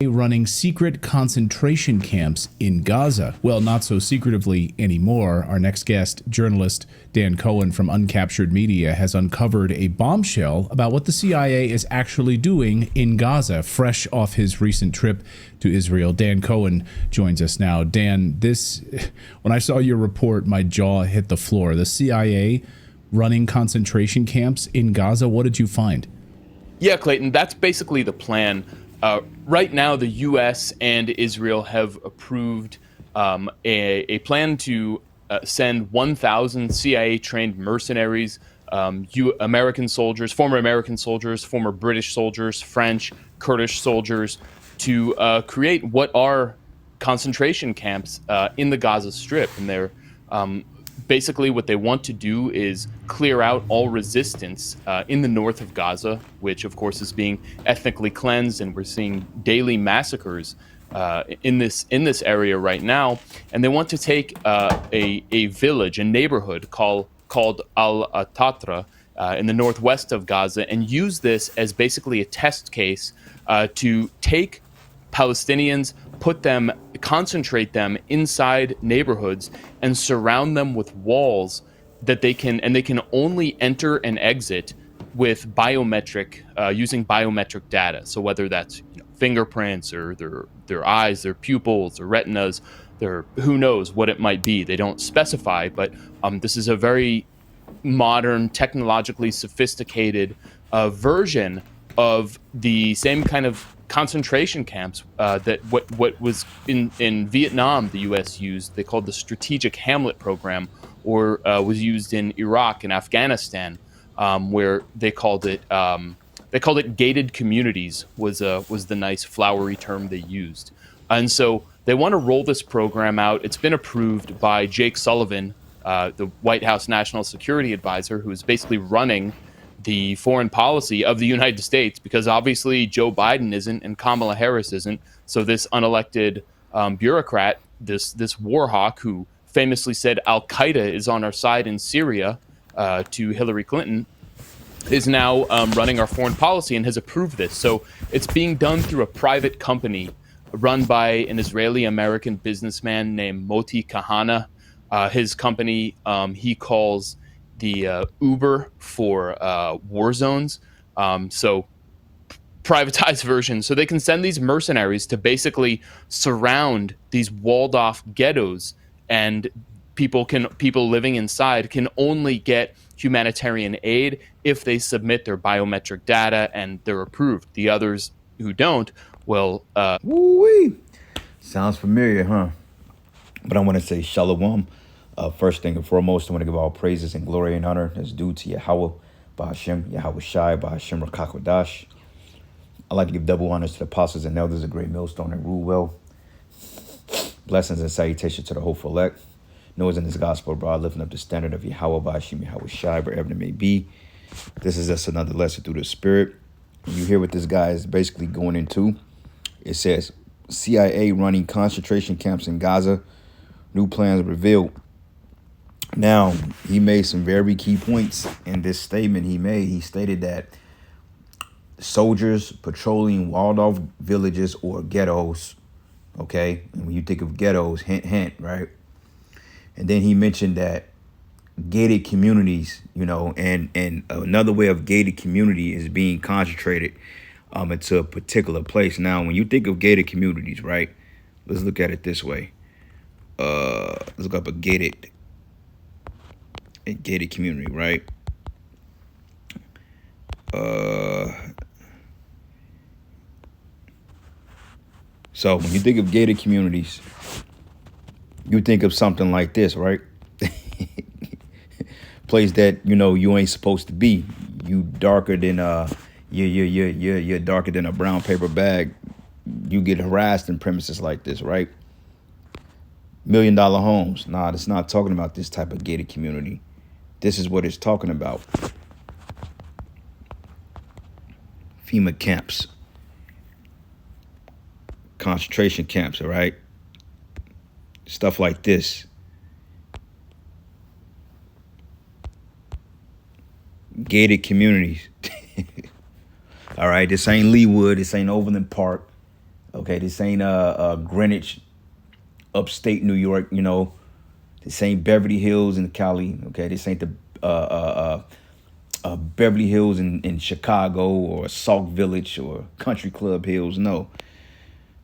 running secret concentration camps in Gaza. Well, not so secretively anymore. Our next guest, journalist Dan Cohen from Uncaptured Media, has uncovered a bombshell about what the CIA is actually doing in Gaza, fresh off his recent trip to Israel. Dan Cohen joins us now. Dan, when I saw your report, my jaw hit the floor. The CIA running concentration camps in Gaza, what did you find? Yeah, Clayton, that's basically the plan. Right now, the U.S. and Israel have approved a plan to send 1,000 CIA-trained mercenaries, American soldiers, former British soldiers, French, Kurdish soldiers, to create what are concentration camps in the Gaza Strip. And they're basically what they want to do is clear out all resistance in the north of Gaza, which of course is being ethnically cleansed, and we're seeing daily massacres in this area right now. And they want to take a village, a neighborhood called Al-Tatra in the northwest of Gaza, and use this as basically a test case to take Palestinians, concentrate them inside neighborhoods and surround them with walls that they can only enter and exit with using biometric data. So whether that's fingerprints or their eyes, their pupils, or retinas, who knows what it might be. They don't specify, but this is a very modern, technologically sophisticated version of the same kind of concentration camps that what was in Vietnam the U.S. used. They called the Strategic Hamlet Program, or was used in Iraq and Afghanistan, where they called it gated communities, was the nice flowery term they used. And so they want to roll this program out. It's been approved by Jake Sullivan, the White House National Security Advisor, who is basically running the foreign policy of the United States, because obviously Joe Biden isn't and Kamala Harris isn't. So this unelected bureaucrat, this war hawk who famously said Al-Qaeda is on our side in Syria to Hillary Clinton, is now running our foreign policy and has approved this. So it's being done through a private company run by an Israeli-American businessman named Moti Kahana. His company, he calls the Uber for war zones. So privatized version. So they can send these mercenaries to basically surround these walled off ghettos, and people living inside can only get humanitarian aid if they submit their biometric data and they're approved. The others who don't will Woo-wee. Sounds familiar, huh? But I want to say shalom. First thing and foremost, I want to give all praises and glory and honor that's due to Yahweh, Ba'ashem, Yahweh Shai, Ba'ashem Rakakwadash. I like to give double honors to the apostles and elders of Great Millstone and rule well. Blessings and salutations to the hopeful elect. Noah's in this gospel, bro, lifting up the standard of Yahweh, Ba'ashem, Yahweh Shai, wherever it may be. This is just another lesson through the Spirit. You hear what this guy is basically going into. It says, CIA running concentration camps in Gaza. New plans revealed. Now, he made some very key points in this statement he made. He stated that soldiers patrolling walled-off villages or ghettos, okay? And when you think of ghettos, hint, hint, right? And then he mentioned that gated communities, and another way of gated community is being concentrated into a particular place. Now, when you think of gated communities, right, let's look at it this way. Let's look up a gated community, right? So when you think of gated communities, you think of something like this, right? Place that you ain't supposed to be. You darker than you're darker than a brown paper bag. You get harassed in premises like this, right? $1 million homes. Nah, it's not talking about this type of gated community. This is what it's talking about. FEMA camps. Concentration camps, all right? Stuff like this. Gated communities. All right, this ain't Leawood. This ain't Overland Park. Okay, this ain't Greenwich, upstate New York. This ain't Beverly Hills in Cali. Okay, this ain't the Beverly Hills in Chicago or Sauk Village or Country Club Hills. No,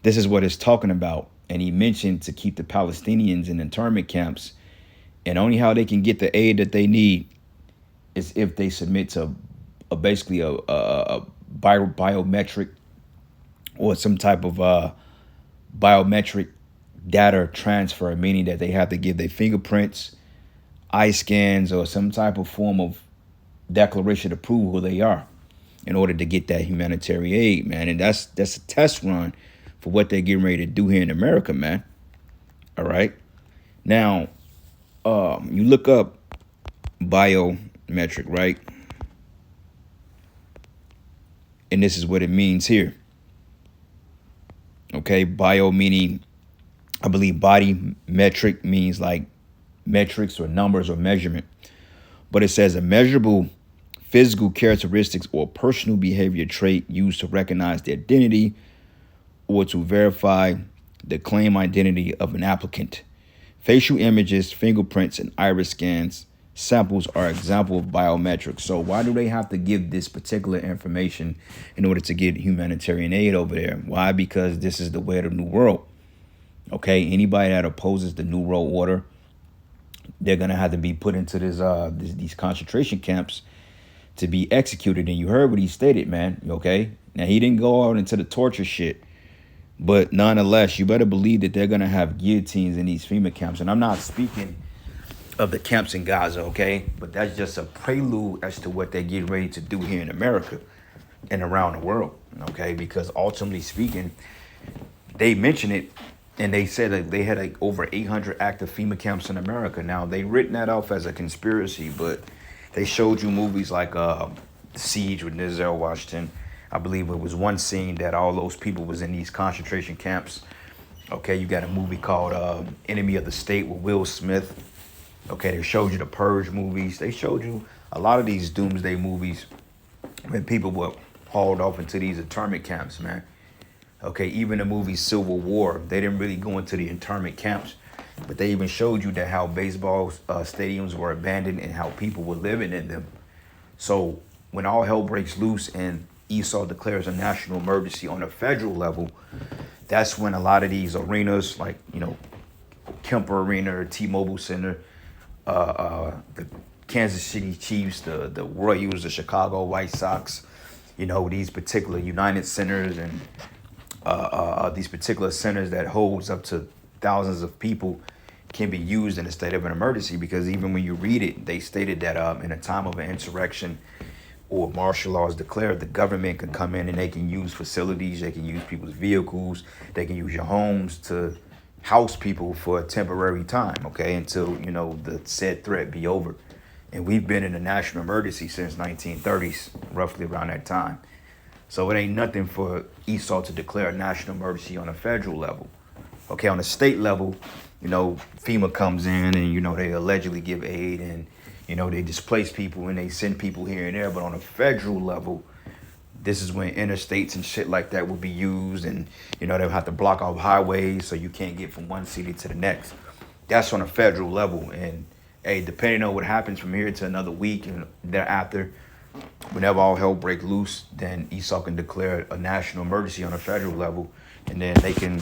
this is what it's talking about. And he mentioned to keep the Palestinians in internment camps, and only how they can get the aid that they need is if they submit to basically a biometric or some type of biometric data transfer, meaning that they have to give their fingerprints, eye scans, or some type of form of declaration to prove who they are in order to get that humanitarian aid, man. And that's a test run for what they're getting ready to do here in America, man. All right. Now, you look up biometric, right? And this is what it means here. Okay, bio meaning, I believe body metric means like metrics or numbers or measurement. But it says a measurable physical characteristics or personal behavior trait used to recognize the identity or to verify the claim identity of an applicant. Facial images, fingerprints, and iris scans samples are example of biometrics. So why do they have to give this particular information in order to get humanitarian aid over there? Why? Because this is the way of the new world. Okay, anybody that opposes the new world order, they're gonna have to be put into these concentration camps to be executed. And you heard what he stated, man. Okay, now he didn't go out into the torture shit, but nonetheless, you better believe that they're gonna have guillotines in these FEMA camps. And I'm not speaking of the camps in Gaza, okay? But that's just a prelude as to what they're getting ready to do here in America and around the world, okay? Because ultimately speaking, they mentioned it and they said that they had like over 800 active FEMA camps in America. Now, they written that off as a conspiracy, but they showed you movies like Siege with Denzel Washington. I believe it was one scene that all those people was in these concentration camps. Okay, you got a movie called Enemy of the State with Will Smith. Okay, they showed you the Purge movies. They showed you a lot of these doomsday movies when people were hauled off into these internment camps, man. Okay, even the movie Civil War, they didn't really go into the internment camps, but they even showed you that how baseball stadiums were abandoned and how people were living in them. So when all hell breaks loose and Esau declares a national emergency on a federal level, that's when a lot of these arenas, like, Kemper Arena or T-Mobile Center, the Kansas City Chiefs, the Royals, the Chicago White Sox, these particular United Centers and these particular centers that holds up to thousands of people can be used in a state of an emergency. Because even when you read it, they stated that in a time of an insurrection or martial law is declared, the government can come in and they can use facilities, they can use people's vehicles, they can use your homes to house people for a temporary time, okay, until, the said threat be over. And we've been in a national emergency since 1930s, roughly around that time. So it ain't nothing for Esau to declare a national emergency on a federal level. Okay, on a state level, FEMA comes in and, they allegedly give aid and, they displace people and they send people here and there. But on a federal level, this is when interstates and shit like that will be used, and they'll have to block off highways so you can't get from one city to the next. That's on a federal level. And hey, depending on what happens from here to another week and thereafter, whenever all hell break loose, then Esau can declare a national emergency on a federal level, and then they can,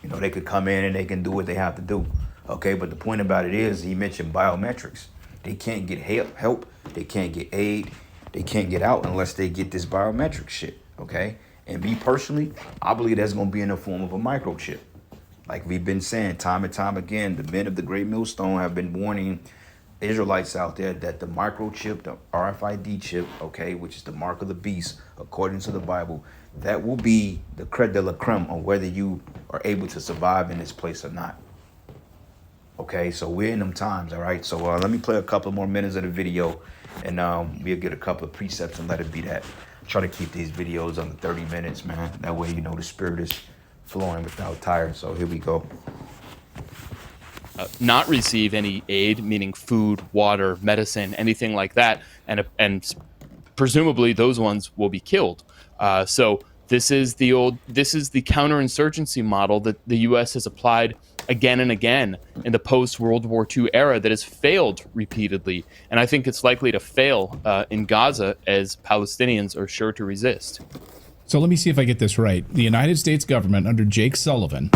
they could come in and they can do what they have to do. Okay, but the point about it is, he mentioned biometrics. They can't get help. They can't get aid. They can't get out unless they get this biometric shit, okay? And me personally, I believe that's going to be in the form of a microchip. Like we've been saying time and time again, the men of the Great Millstone have been warning Israelites out there that the microchip, the RFID chip, okay, which is the mark of the beast, according to the Bible, that will be the creme de la creme on whether you are able to survive in this place or not. Okay, so we're in them times, all right? So let me play a couple more minutes of the video, and we'll get a couple of precepts and let it be that. Try to keep these videos under 30 minutes, man. That way, the spirit is flowing without tire. So here we go. Not receive any aid, meaning food, water, medicine, anything like that, and presumably those ones will be killed. So This is the counterinsurgency model that the U.S. has applied again and again in the post-World War II era that has failed repeatedly. And I think it's likely to fail in Gaza, as Palestinians are sure to resist. So let me see if I get this right. The United States government under Jake Sullivan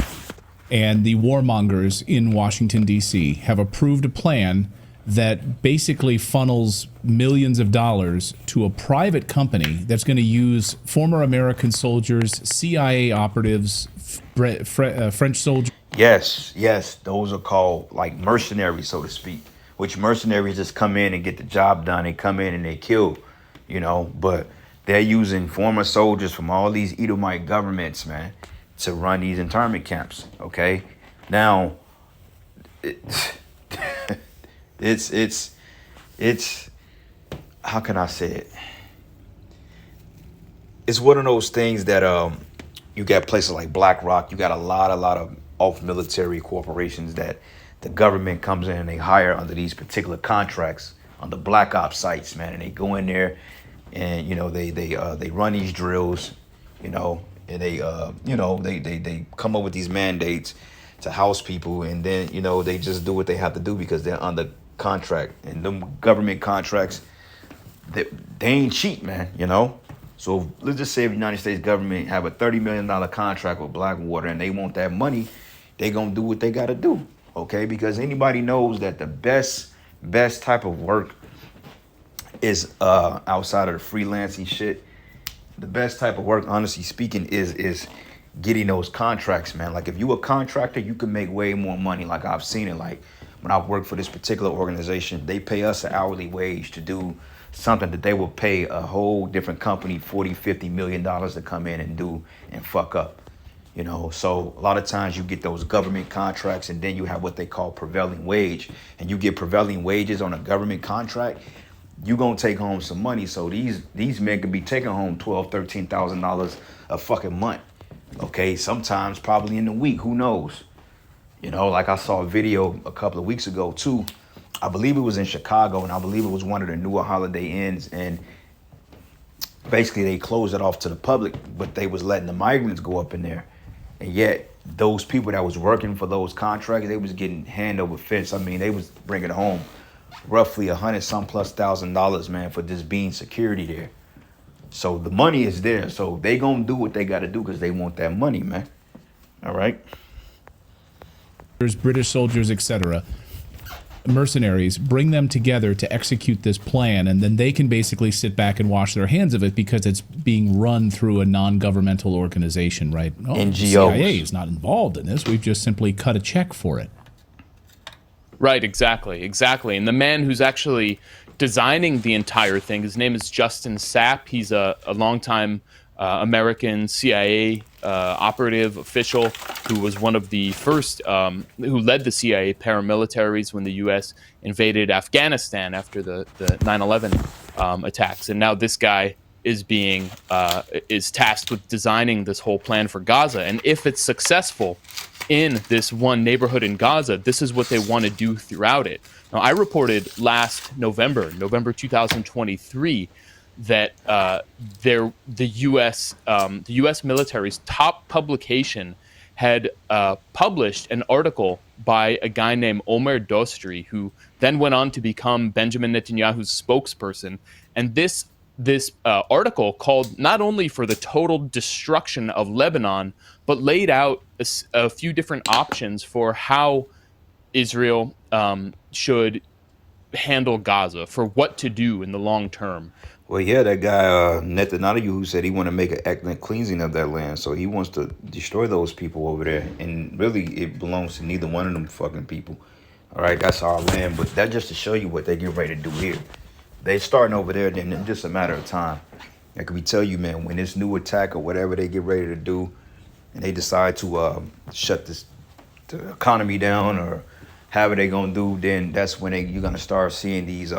and the warmongers in Washington, D.C. have approved a plan that basically funnels millions of dollars to a private company that's going to use former American soldiers, CIA operatives, French soldiers. Yes, those are called like mercenaries, so to speak. Which mercenaries just come in and get the job done. They come in and they kill, But they're using former soldiers from all these Edomite governments, man, to run these internment camps. Okay, now it's how can I say it? It's one of those things that you got places like BlackRock, you got a lot of off-military corporations that the government comes in and they hire under these particular contracts on the black ops sites, man, and they go in there and they run these drills, and they they come up with these mandates to house people, and then they just do what they have to do because they're under contract, and them government contracts, they ain't cheap, man. So let's just say if the United States government have a $30 million contract with Blackwater and they want that money, they gonna do what they gotta do, okay? Because anybody knows that the best type of work is outside of the freelancing shit. The best type of work, honestly speaking, is getting those contracts, man. Like if you a contractor, you can make way more money. Like I've seen it. Like when I worked for this particular organization, they pay us an hourly wage to do something that they will pay a whole different company $40-50 million to come in and do and fuck up. So a lot of times you get those government contracts, and then you have what they call prevailing wage, and you get prevailing wages on a government contract, you gonna take home some money. So these men could be taking home $12,000-13,000 a fucking month. Okay, sometimes probably in a week, who knows? Like I saw a video a couple of weeks ago too. I believe it was in Chicago, and I believe it was one of the newer Holiday Inns, and basically they closed it off to the public, but they was letting the migrants go up in there. And yet those people that was working for those contracts, they was getting hand over fist. I mean, they was bringing home roughly $100,000+, man, for just being security there. So the money is there. So they gonna do what they gotta do because they want that money, man. All right. There's British soldiers, etc., mercenaries, bring them together to execute this plan, and then they can basically sit back and wash their hands of it because it's being run through a non-governmental organization, right? NGOs. The CIA is not involved in this. We've just simply cut a check for it. Right, exactly. And the man who's actually designing the entire thing, his name is Justin Sapp. He's a longtime American CIA operative official who was one of the first, who led the CIA paramilitaries when the U.S. invaded Afghanistan after the 9/11 attacks. And now this guy is tasked with designing this whole plan for Gaza. And if it's successful in this one neighborhood in Gaza, this is what they want to do throughout it. Now, I reported last November 2023, that the U.S. military's top publication had published an article by a guy named Omer Dostri, who then went on to become Benjamin Netanyahu's spokesperson. And this article called not only for the total destruction of Lebanon, but laid out a few different options for how Israel should handle Gaza, for what to do in the long term. Well, yeah, that guy Netanyahu, who said he want to make an ethnic cleansing of that land, so he wants to destroy those people over there, and really it belongs to neither one of them fucking people. All right, that's our land, but that just to show you what they get ready to do here. They starting over there, then in just a matter of time. Like we tell you, man, when this new attack or whatever they get ready to do, and they decide to shut the economy down or however they gonna do, then that's when you're gonna start seeing these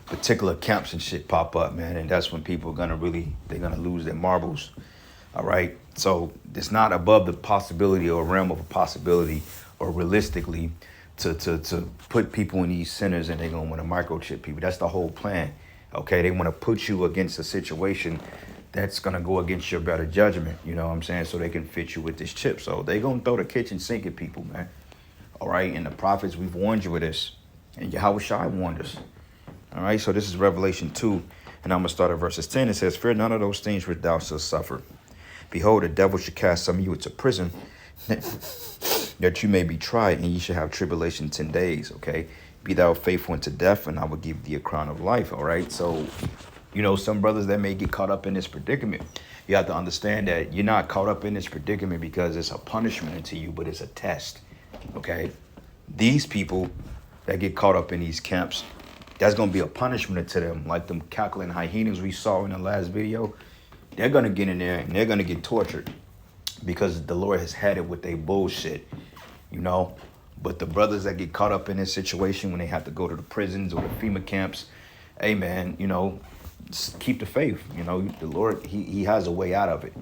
particular camps and shit pop up, man, and that's when people are they're gonna lose their marbles. All right, so it's not above the possibility or realm of a possibility or realistically to put people in these centers, and they're gonna want to microchip people. That's the whole plan. Okay, they want to put you against a situation that's gonna go against your better judgment, you know what I'm saying? So they can fit you with this chip. So they gonna throw the kitchen sink at people, man. All right, and the prophets, we've warned you of this. And Yahweh Shai warned us. All right, so this is Revelation 2, and I'm gonna start at verses 10. It says, fear none of those things which thou shalt suffer. Behold, the devil should cast some of you into prison, that you may be tried, and ye shall have tribulation 10 days, okay? Be thou faithful unto death, and I will give thee a crown of life, all right? So, you know, some brothers that may get caught up in this predicament, you have to understand that you're not caught up in this predicament because it's a punishment unto you, but it's a test, okay? These people that get caught up in these camps, that's going to be a punishment to them, like them cackling hyenas we saw in the last video. They're going to get in there and they're going to get tortured because the Lord has had it with their bullshit, you know? But the brothers that get caught up in this situation when they have to go to the prisons or the FEMA camps, hey, man, you know, just keep the faith. You know, the Lord, he has a way out of it.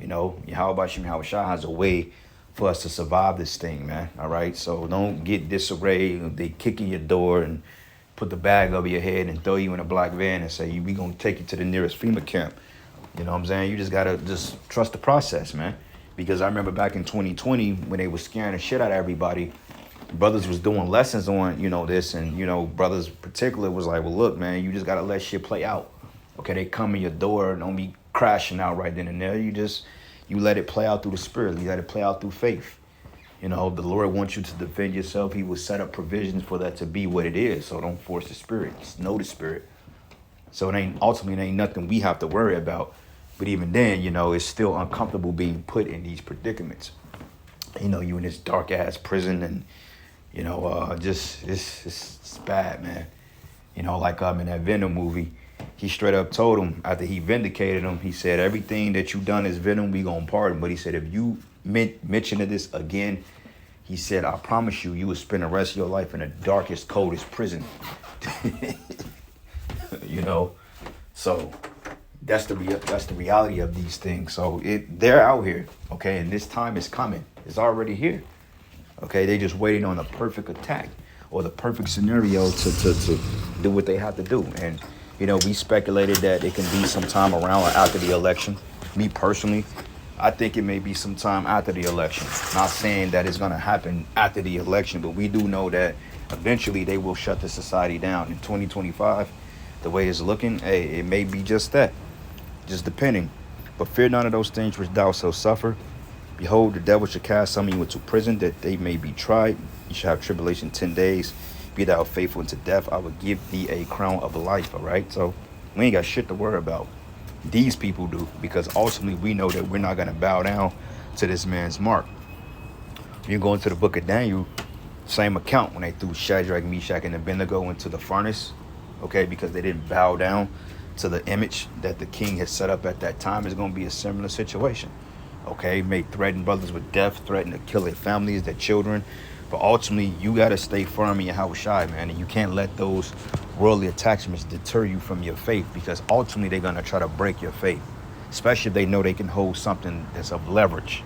You know, Yahweh Shai has a way for us to survive this thing, man. All right? So don't get disarrayed. They kick in your door and put the bag over your head and throw you in a black van and say, we going to take you to the nearest FEMA camp. You know what I'm saying? You just got to just trust the process, man. Because I remember back in 2020 when they were scaring the shit out of everybody, brothers was doing lessons on, you know, this. And, you know, brothers particular was like, well, look, man, you just got to let shit play out. Okay, they come in your door, don't be crashing out right then and there. You let it play out through the spirit. You let it play out through faith. You know, the Lord wants you to defend yourself. He will set up provisions for that to be what it is. So don't force the spirit. Just know the spirit. So it ain't nothing we have to worry about. But even then, you know, it's still uncomfortable being put in these predicaments. You know, you in this dark ass prison and, you know, just it's bad, man. You know, like in that Venom movie, he straight up told him after he vindicated him, he said, everything that you done is Venom, we gonna pardon. But he said, if you mention this again, he said, I promise you, you will spend the rest of your life in the darkest, coldest prison. You know, so that's the reality of these things. So they're out here, okay, and this time is coming. It's already here. Okay, they just waiting on the perfect attack or the perfect scenario to do what they have to do. And you know, we speculated that it can be sometime around or after the election. Me personally, I think it may be sometime after the election. Not saying that it's going to happen after the election, but we do know that eventually they will shut the society down. In 2025, the way it's looking, hey, it may be just that, just depending. But fear none of those things which thou shalt suffer. Behold, the devil shall cast some of you into prison, that they may be tried. You shall have tribulation 10 days. Be thou faithful unto death, I will give thee a crown of life, all right? So we ain't got shit to worry about. These people do, because ultimately we know that we're not going to bow down to this man's mark. You go into the book of Daniel, same account when they threw Shadrach, Meshach, and Abednego into the furnace, okay, because they didn't bow down to the image that the king had set up at that time. It's going to be a similar situation, okay? May threaten brothers with death, threaten to kill their families, their children. But ultimately, you got to stay firm in Yahweh Shai, man. And you can't let those worldly attachments deter you from your faith, because ultimately they're going to try to break your faith, especially if they know they can hold something that's of leverage.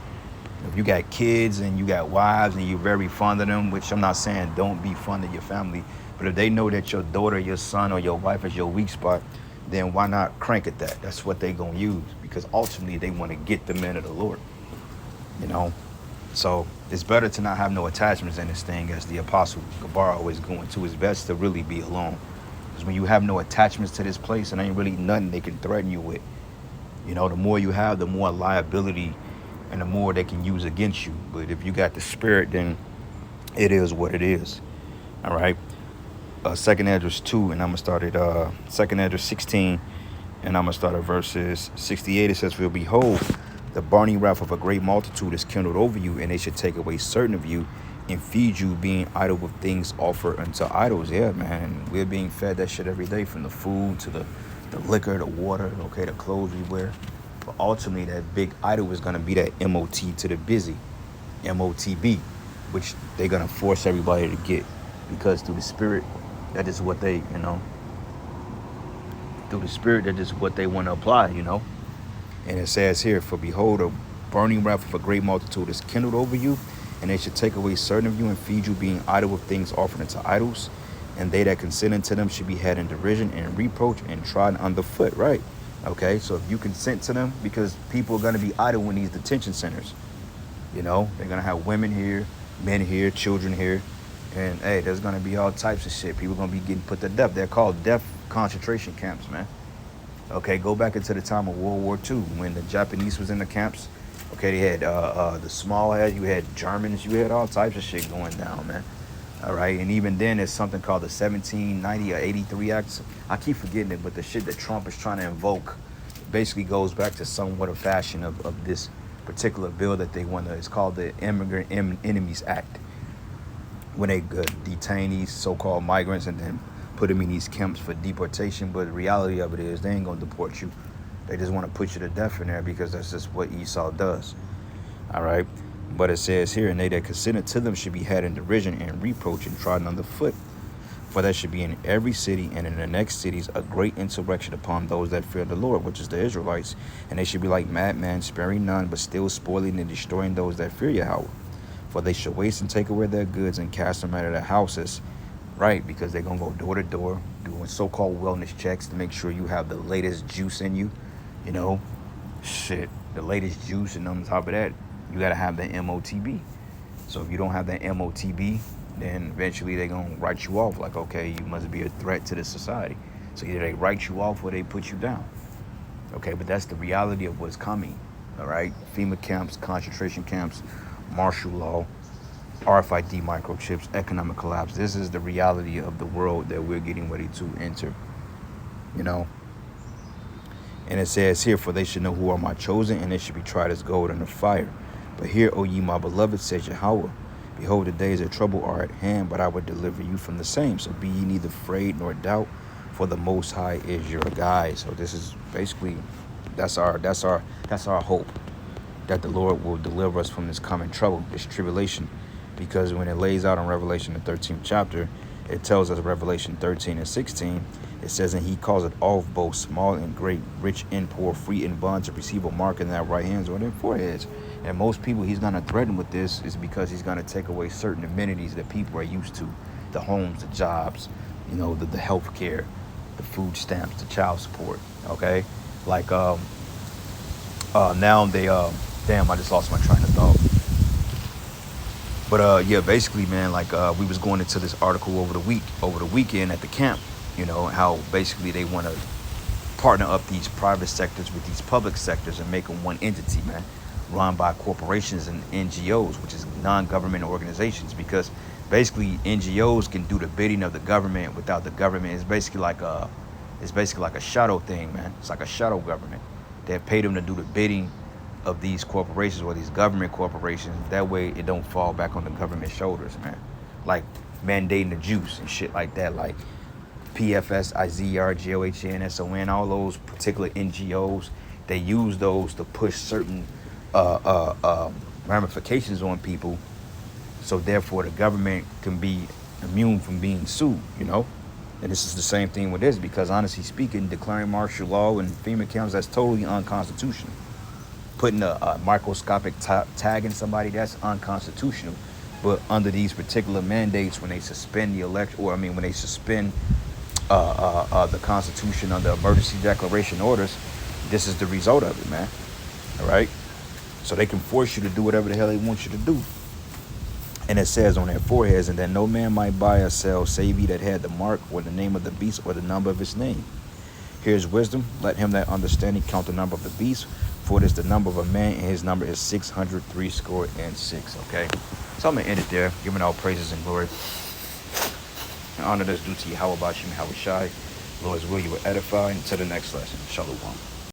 If you got kids and you got wives and you're very fond of them, which I'm not saying don't be fond of your family, but if they know that your daughter, your son, or your wife is your weak spot, then why not crank at that? That's what they're going to use, because ultimately they want to get the men of the Lord, you know? So it's better to not have no attachments in this thing, as the Apostle Gabar always going to his best to really be alone. Because when you have no attachments to this place, and ain't really nothing they can threaten you with. You know, the more you have, the more liability and the more they can use against you. But if you got the spirit, then it is what it is. All right. 2nd Esdras 2, and I'm going to start at 2nd Esdras 16, and I'm going to start at verses 68. It says, for behold, the burning wrath of a great multitude is kindled over you, and they should take away certain of you and feed you, being idle with things offered unto idols. Yeah, man, we're being fed that shit every day, from the food to the liquor, the water, okay, the clothes we wear. But ultimately, that big idol is going to be that MOT to the busy, MOTB, which they're going to force everybody to get, because through the spirit, that is what they, you know, through the spirit, that is what they want to apply, you know. And it says here, for behold, a burning wrath of a great multitude is kindled over you, and they should take away certain of you and feed you, being idle with things offered unto idols. And they that consent unto them should be had in derision and reproach and trodden underfoot, right? Okay, so if you consent to them, because people are going to be idle in these detention centers. You know, they're going to have women here, men here, children here. And hey, there's going to be all types of shit. People going to be getting put to death. They're called death concentration camps, man. Okay, go back into the time of World War II when the Japanese was in the camps. Okay, they had the small head, you had Germans, you had all types of shit going down, man. All right, and even then, there's something called the 1790 or 83 Act. I keep forgetting it, but the shit that Trump is trying to invoke basically goes back to somewhat of fashion of this particular bill that they want to. It's called the Immigrant Enemies Act. When they detain these so-called migrants and then put them in these camps for deportation, but the reality of it is they ain't gonna deport you. They just want to put you to death in there because that's just what Esau does. All right. But it says here, and they that consented to them should be had in derision and reproach and trodden underfoot. For there should be in every city and in the next cities a great insurrection upon those that fear the Lord, which is the Israelites. And they should be like madmen, sparing none, but still spoiling and destroying those that fear Yahweh. For they shall waste and take away their goods and cast them out of their houses. Right, because they're going to go door to door doing so-called wellness checks to make sure you have the latest juice in you. You know, shit, the latest juice, and on top of that, you got to have the MOTB. So if you don't have that MOTB, then eventually they're going to write you off like, okay, you must be a threat to the society. So either they write you off or they put you down. Okay, but that's the reality of what's coming, all right? FEMA camps, concentration camps, martial law, RFID microchips, economic collapse. This is the reality of the world that we're getting ready to enter, you know? And it says here, for they should know who are my chosen, and they should be tried as gold in the fire. But here, O ye my beloved, says Yahweh, behold, the days of trouble are at hand, but I will deliver you from the same. So be ye neither afraid nor doubt, for the Most High is your guide. So this is basically, that's our hope, that the Lord will deliver us from this coming trouble, this tribulation. Because when it lays out in Revelation, the 13th chapter, it tells us, Revelation 13 and 16, it says, and he calls it all, both small and great, rich and poor, free and bond, to receive a mark in their right hands or their foreheads. And most people he's going to threaten with this is because he's going to take away certain amenities that people are used to. The homes, the jobs, you know, the health care, the food stamps, the child support, okay? Like, now they, damn, I just lost my train of thought. But yeah, basically, man, like we was going into this article over the weekend at the camp, you know, how basically they want to partner up these private sectors with these public sectors and make them one entity, man, run by corporations and NGOs, which is non-government organizations, because basically NGOs can do the bidding of the government without the government. It's basically like a shadow thing, man. It's like a shadow government. They pay them to do the bidding of these corporations or these government corporations. That way it don't fall back on the government shoulders, man. Like mandating the juice and shit like that, like PFS, IZR, GOHN, SON, all those particular NGOs, they use those to push certain ramifications on people, so therefore the government can be immune from being sued, you know? And this is the same thing with this, because honestly speaking, declaring martial law and FEMA camps, that's totally unconstitutional. Putting a microscopic tag in somebody, that's unconstitutional. But under these particular mandates, when they suspend the election, or when they suspend the Constitution under emergency declaration orders, this is the result of it, man. All right? So they can force you to do whatever the hell they want you to do. And it says on their foreheads, and that no man might buy or sell, save he that had the mark or the name of the beast or the number of his name. Here's wisdom. Let him that understanding count the number of the beast, for it is the number of a man, and his number is 636. Okay? So I'm going to end it there, giving all praises and glory and honor that's due to Yahweh Bashim, Yahweh Shai. Lord's will, you will edify. Until the next lesson. Shalom.